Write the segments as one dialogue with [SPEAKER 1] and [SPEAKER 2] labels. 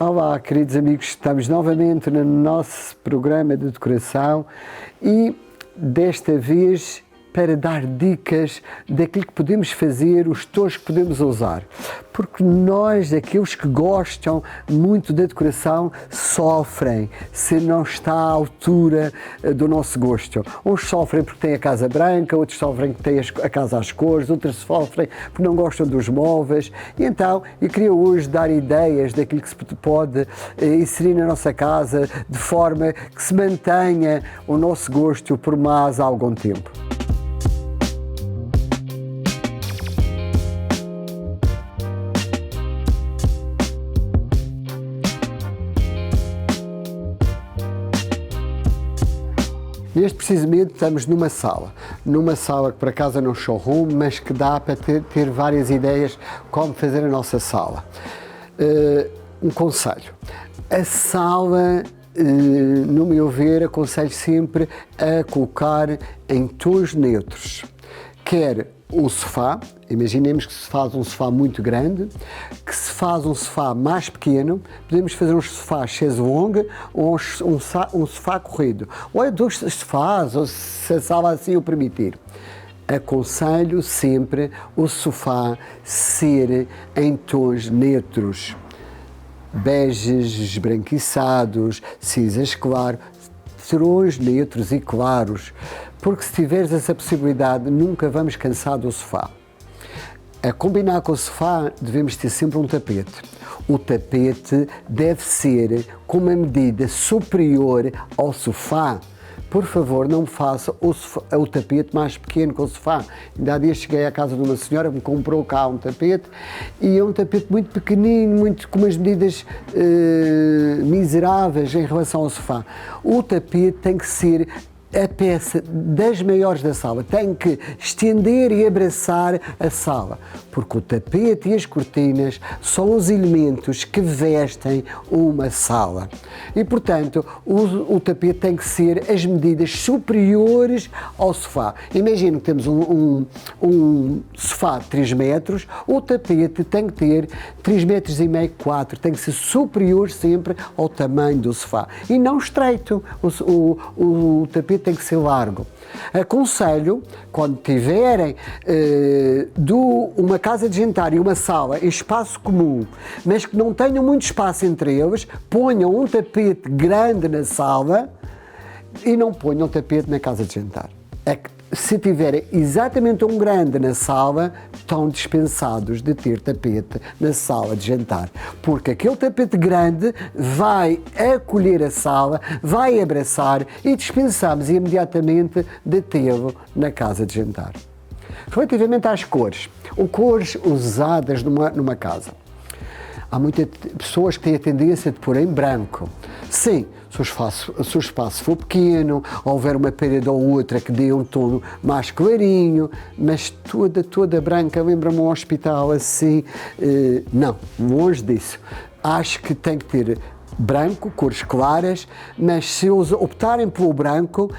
[SPEAKER 1] Olá, queridos amigos, estamos novamente no nosso programa de decoração e desta vez para dar dicas daquilo que podemos fazer, os tons que podemos usar. Porque nós, aqueles que gostam muito da decoração, sofrem se não está à altura do nosso gosto. Uns sofrem porque têm a casa branca, outros sofrem porque têm a casa às cores, outros sofrem porque não gostam dos móveis. E então, eu queria hoje dar ideias daquilo que se pode inserir na nossa casa de forma que se mantenha o nosso gosto por mais algum tempo. Neste precisamente estamos numa sala que por acaso é um showroom, mas que dá para ter várias ideias como fazer a nossa sala. Um conselho, a sala, no meu ver, aconselho sempre a colocar em tons neutros, quer o sofá, imaginemos que se faz um sofá muito grande, que se faz um sofá mais pequeno, podemos fazer uns sofás chaise-longue ou um sofá corrido, ou é dois sofás, ou se a sala assim o permitir. Aconselho sempre o sofá ser em tons neutros, beges, esbranquiçados, cinzas claro, tons neutros e claros, porque se tiveres essa possibilidade nunca vamos cansar do sofá. A combinar com o sofá devemos ter sempre um tapete. O tapete deve ser com uma medida superior ao sofá. Por favor, não me faça o tapete mais pequeno que o sofá. Ainda há dias cheguei à casa de uma senhora que me comprou cá um tapete e é um tapete muito pequenino, com umas medidas miseráveis em relação ao sofá. O tapete tem que ser a peça das maiores da sala, tem que estender e abraçar a sala, porque o tapete e as cortinas são os elementos que vestem uma sala e, portanto, o tapete tem que ser as medidas superiores ao sofá. Imagina que temos um sofá de 3 metros, o tapete tem que ter 3,5 metros, 4, tem que ser superior sempre ao tamanho do sofá e não estreito. O tapete tem que ser largo. Aconselho, quando tiverem uma casa de jantar e uma sala em espaço comum, mas que não tenham muito espaço entre eles, ponham um tapete grande na sala e não ponham tapete na casa de jantar. Se tiverem exatamente um grande na sala, estão dispensados de ter tapete na sala de jantar, porque aquele tapete grande vai acolher a sala, vai abraçar e dispensamos imediatamente de tê-lo na casa de jantar. Relativamente às cores usadas numa casa, há muitas pessoas que têm a tendência de pôr em branco. Sim, se o espaço for pequeno, houver uma parede ou outra que dê um tom mais clarinho, mas toda branca, lembra-me um hospital assim, não, longe disso. Acho que tem que ter branco, cores claras, mas se optarem pelo branco,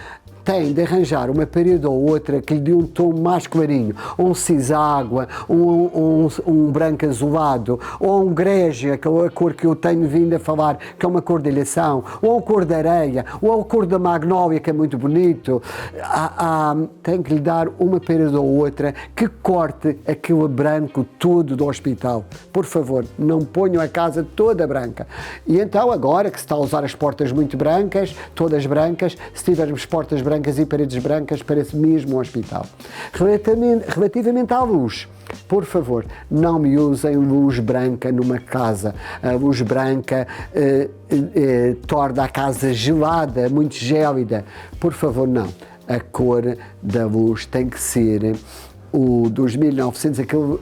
[SPEAKER 1] têm de arranjar uma parede ou outra que lhe dê um tom mais clarinho, ou um ciságua, um branco azulado, ou um grege, aquela cor que eu tenho vindo a falar, que é uma cor de eleição, ou a cor da areia, ou a cor da magnólia, que é muito bonito. Tem que lhe dar uma parede ou outra que corte aquele branco todo do hospital. Por favor, não ponham a casa toda branca. E então, agora que se está a usar as portas muito brancas, todas brancas, se tivermos portas brancas e paredes brancas, parece mesmo um hospital. Relativamente à luz, por favor, não me usem luz branca numa casa. A luz branca torna a casa gelada, muito gélida. Por favor, não. A cor da luz tem que ser o dos 1900,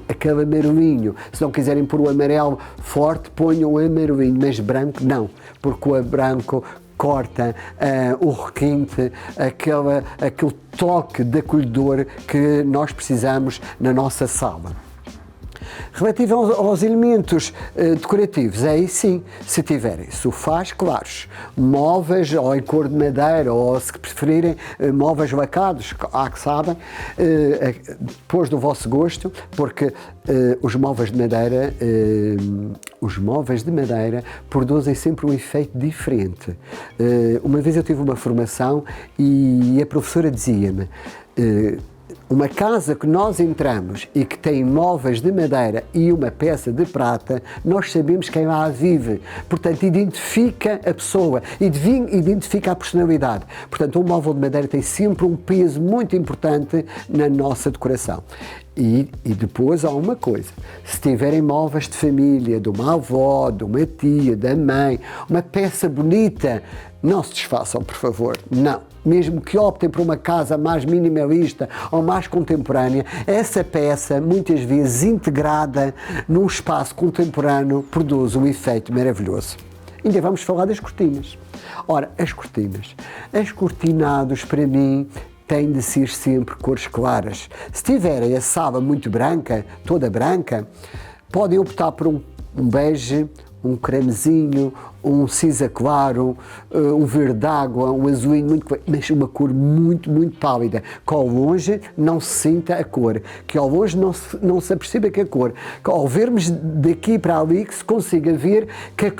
[SPEAKER 1] aquele amarelinho. Se não quiserem pôr o amarelo forte, ponham o amarelinho, mas branco não, porque o branco corta o requinte, aquele toque de acolhedor que nós precisamos na nossa sala. Relativo aos elementos decorativos, aí sim, se tiverem sofás claros, móveis ou em cor de madeira, ou se preferirem móveis lacados, há que sabem, depois do vosso gosto, porque os móveis de madeira produzem sempre um efeito diferente. Uma vez eu tive uma formação e a professora dizia-me, uma casa que nós entramos e que tem móveis de madeira e uma peça de prata, nós sabemos quem lá vive. Portanto, identifica a pessoa, identifica a personalidade. Portanto, um móvel de madeira tem sempre um peso muito importante na nossa decoração. E depois há uma coisa, se tiverem móveis de família, de uma avó, de uma tia, da mãe, uma peça bonita, não se desfaçam, por favor, não. Mesmo que optem por uma casa mais minimalista ou mais contemporânea, essa peça, muitas vezes integrada num espaço contemporâneo, produz um efeito maravilhoso. Ainda vamos falar das cortinas. Ora, as cortinados, para mim, têm de ser sempre cores claras. Se tiverem a sala muito branca, toda branca, podem optar por um bege, um cremezinho, um cinza claro, um verde água, um azulinho muito claro, mas uma cor muito, muito pálida, que ao longe não se sinta a cor, que ao longe não se aperceba que a cor, que ao vermos daqui para ali que se consiga ver que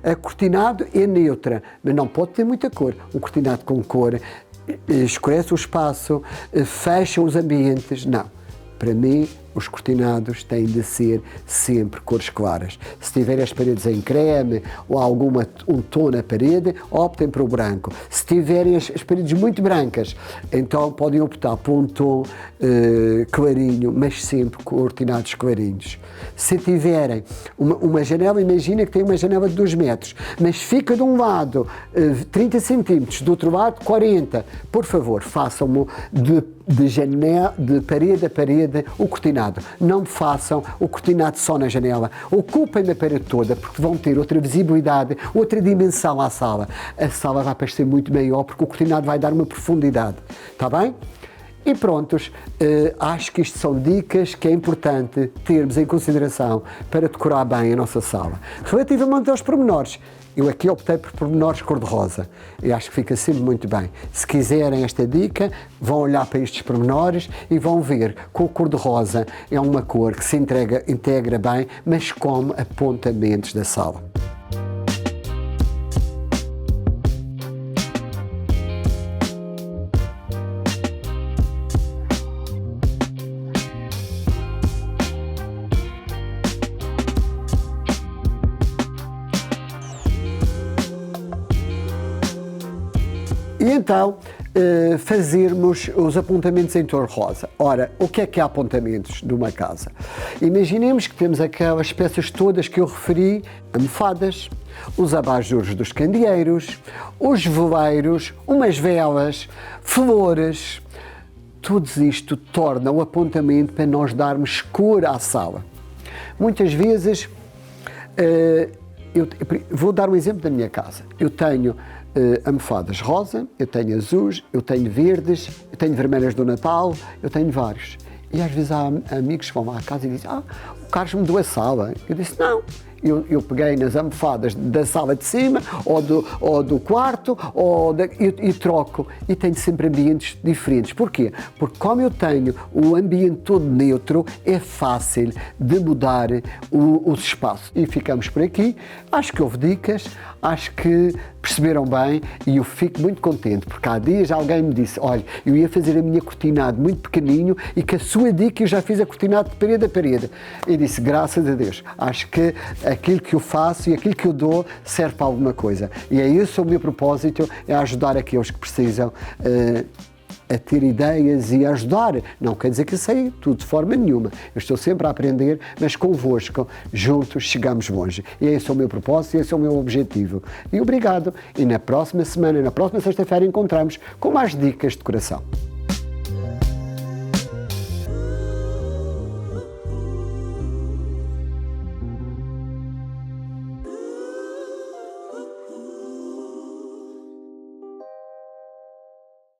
[SPEAKER 1] a cortinado é neutra, mas não pode ter muita cor. Um cortinado com cor escurece o espaço, fecha os ambientes, não. Para mim, os cortinados têm de ser sempre cores claras. Se tiverem as paredes em creme ou um tom na parede, optem para o branco. Se tiverem as paredes muito brancas, então podem optar por um tom clarinho, mas sempre cortinados clarinhos. Se tiverem uma janela, imagina que tem uma janela de 2 metros, mas fica de um lado 30 centímetros, do outro lado 40. Por favor, façam-mo de parede a parede o cortinado. Não façam o cortinado só na janela. Ocupem a parede toda, porque vão ter outra visibilidade, outra dimensão à sala. A sala vai parecer muito maior, porque o cortinado vai dar uma profundidade. Está bem? E prontos, acho que isto são dicas que é importante termos em consideração para decorar bem a nossa sala. Relativamente aos pormenores, eu aqui optei por pormenores cor-de-rosa. Eu acho que fica sempre muito bem. Se quiserem esta dica, vão olhar para estes pormenores e vão ver que o cor-de-rosa é uma cor que se integra bem, mas como apontamentos da sala. E então, fazermos os apontamentos em cor rosa. Ora, o que é apontamentos de uma casa? Imaginemos que temos aquelas peças todas que eu referi, almofadas, os abajures dos candeeiros, os veleiros, umas velas, flores. Tudo isto torna o apontamento para nós darmos cor à sala. Muitas vezes, eu vou dar um exemplo da minha casa. Eu tenho almofadas rosa, eu tenho azuis, eu tenho verdes, eu tenho vermelhas do Natal, eu tenho vários. E às vezes há amigos que vão lá à casa e dizem: o Carlos me deu a sala. Eu disse: não. Eu peguei nas almofadas da sala de cima ou do quarto e troco. E tenho sempre ambientes diferentes. Porquê? Porque como eu tenho o ambiente todo neutro, é fácil de mudar os espaços. E ficamos por aqui. Acho que houve dicas, acho que perceberam bem e eu fico muito contente, porque há dias alguém me disse: olha, eu ia fazer a minha cortinado muito pequenino e que a sua dica eu já fiz a cortinado de parede a parede. E disse: graças a Deus, acho que aquilo que eu faço e aquilo que eu dou serve para alguma coisa. E é esse o meu propósito, é ajudar aqueles que precisam a ter ideias e a ajudar. Não quer dizer que eu sei tudo de forma nenhuma. Eu estou sempre a aprender, mas convosco, juntos, chegamos longe. E esse é o meu propósito, esse é o meu objetivo. E obrigado. E na próxima semana, na próxima sexta-feira, encontramos com mais dicas de decoração.